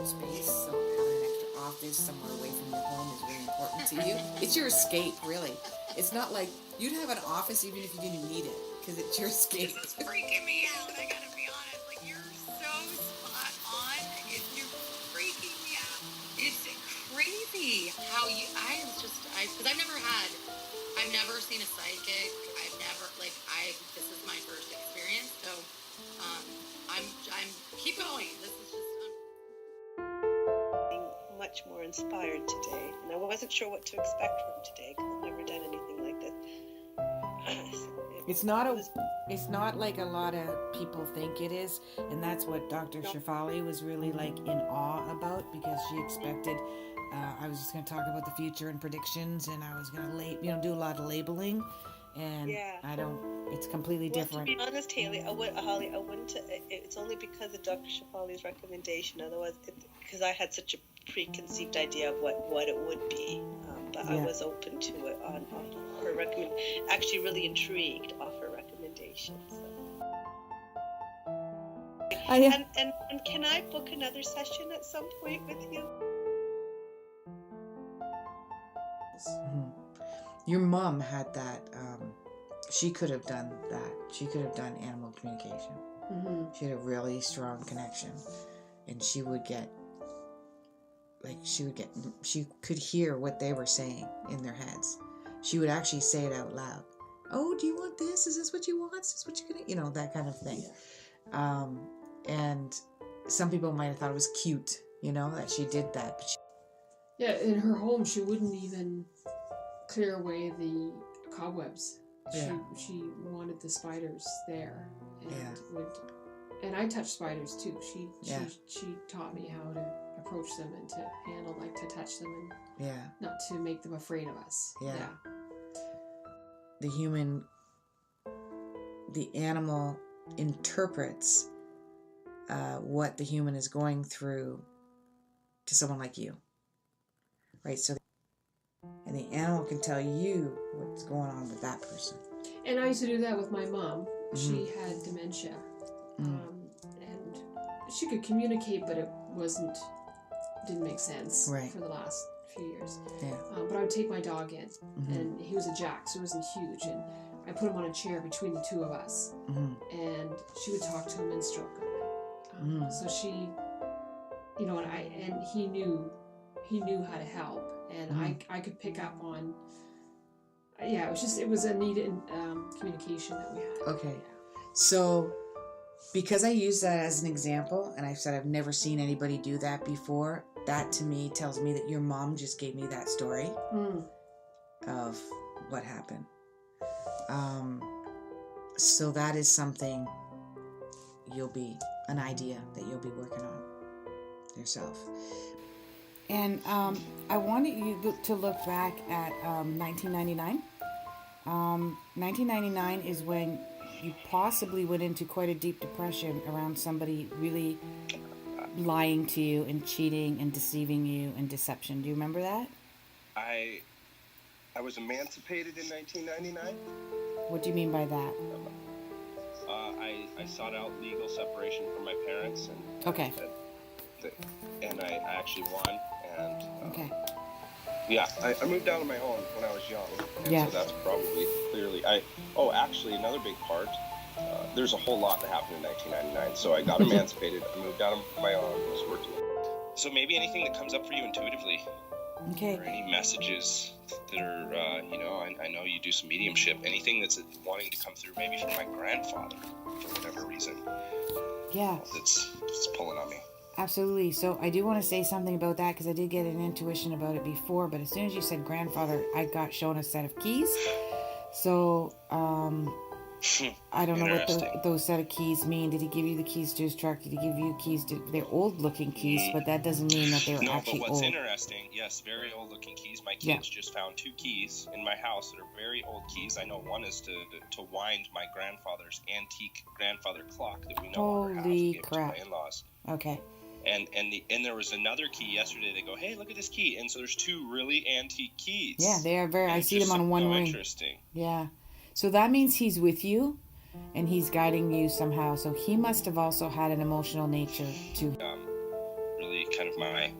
space, so having an extra office somewhere away from your home is really important to you. It's your escape, really. It's not like you'd have an office even if you didn't need it, because it's your escape. This is freaking me out, I gotta be honest. Like, you're so spot on. You're freaking me out. It's crazy how because I've never seen a psychic. This is my first experience, so I'm keep going. This is just much more inspired today, and I wasn't sure what to expect from today because I've never done anything like this. It's not like a lot of people think it is, and that's what Dr. Shefali was really like in awe about, because she expected I was just going to talk about the future and predictions, and I was going to do a lot of labeling, and it's completely different. To be honest, Holly, I wouldn't. It's only because of Dr. Shefali's recommendation. Otherwise, because I had such a preconceived idea of what it would be, but I was open to it on her recommendation. Actually, really intrigued off her recommendation. So. And can I book another session at some point with you? Mm-hmm. Your mom had that. She could have done that. She could have done animal communication. Mm-hmm. She had a really strong connection, and she could hear what they were saying in their heads. She would actually say it out loud. Oh, do you want this? Is this what you want? Is this what you're gonna, that kind of thing. Yeah. And some people might have thought it was cute, that she did that. But in her home, she wouldn't even clear away the cobwebs. Yeah. She wanted the spiders there, and I touch spiders too. She taught me how to approach them and to handle, to touch them, and not to make them afraid of us. Yeah. The animal interprets what the human is going through to someone like you, right? So, and the animal can tell you what's going on with that person. And I used to do that with my mom. Mm-hmm. She had dementia, and she could communicate, but it didn't make sense for the last few years. Yeah. But I would take my dog in, and he was a Jack, so he wasn't huge, and I put him on a chair between the two of us, and she would talk to him and stroke him. So she, and he knew how to help, and I could pick up on. It was a needed communication that we had. Okay, so because I use that as an example, and I've said I've never seen anybody do that before, that to me tells me that your mom just gave me that story of what happened. So that is something an idea that you'll be working on yourself. And I wanted you to look back at 1999. 1999 is when you possibly went into quite a deep depression around somebody really lying to you and cheating and deceiving you and deception. Do you remember that? I was emancipated in 1999. What do you mean by that? I sought out legal separation from my parents, and and I actually won. And I moved out on my own when I was young, and so that's probably clearly. Actually, another big part. There's a whole lot that happened in 1999. So I got emancipated. I moved out on my own. Was working. So maybe anything that comes up for you intuitively. Okay. Or any messages that are, I know you do some mediumship. Anything that's wanting to come through, maybe from my grandfather, for whatever reason. Yeah. It's pulling on me. Absolutely. So I do want to say something about that, because I did get an intuition about it before, but as soon as you said grandfather, I got shown a set of keys. So, I don't know what those set of keys mean. Did he give you the keys to his truck? Did he give you keys to... They're old-looking keys, but that doesn't mean that they're actually old. No, but what's interesting, yes, very old-looking keys. My kids just found 2 keys in my house that are very old keys. I know one is to wind my grandfather's antique grandfather clock that we no longer have. Holy crap. To my in-laws. Okay. And there was another key yesterday. They go, hey, look at this key. And so there's 2 really antique keys. Yeah, they are very... I see them on one ring. Interesting. Yeah. So that means he's with you, and he's guiding you somehow. So he must have also had an emotional nature to... Really kind of my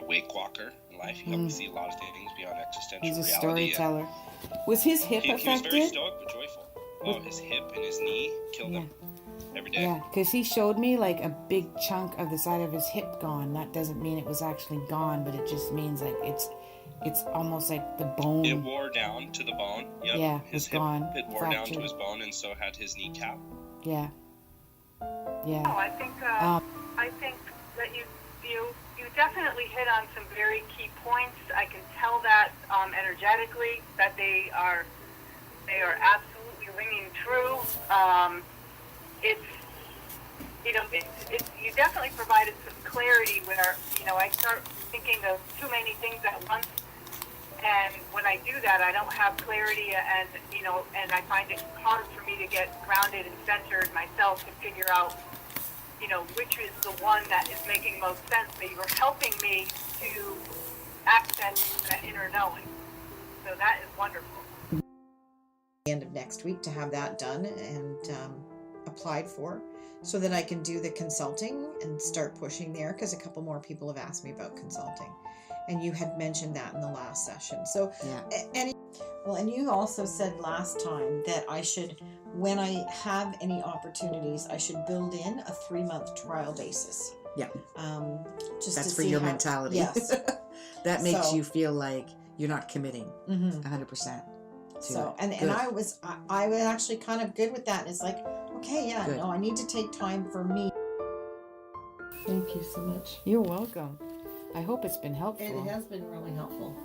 wake walker in life. He helped me see a lot of things beyond existential reality. He's a reality. storyteller. Was his hip affected? He was very stoic but joyful. Oh, his hip and his knee killed him every day. Yeah, because he showed me like a big chunk of the side of his hip gone. That doesn't mean it was actually gone, but it just means like it's almost like the bone. It wore down to the bone. Yep. Yeah, his hip gone. It wore down to his bone, and so had his kneecap. Yeah. Yeah. Oh, I think that you definitely hit on some very key points. I can tell that energetically that they are absolutely ringing true. You definitely provided some clarity where I start thinking of too many things at once, and when I do that, I don't have clarity, and I find it hard for me to get grounded and centered myself to figure out which is the one that is making most sense. But you were helping me to access that inner knowing, so that is wonderful. End of next week to have that done and applied for, so that I can do the consulting and start pushing there, because a couple more people have asked me about consulting, and you had mentioned that in the last session. So and you also said last time that I should, when I have any opportunities, I should build in a 3-month trial basis. Yeah. Just that's to for see your how, mentality. Yes. That makes you feel like you're not committing 100%. So and I was actually kind of good with that, and it's like, okay, no, I need to take time for me. Thank you so much. You're welcome. I hope it's been helpful. It has been really helpful.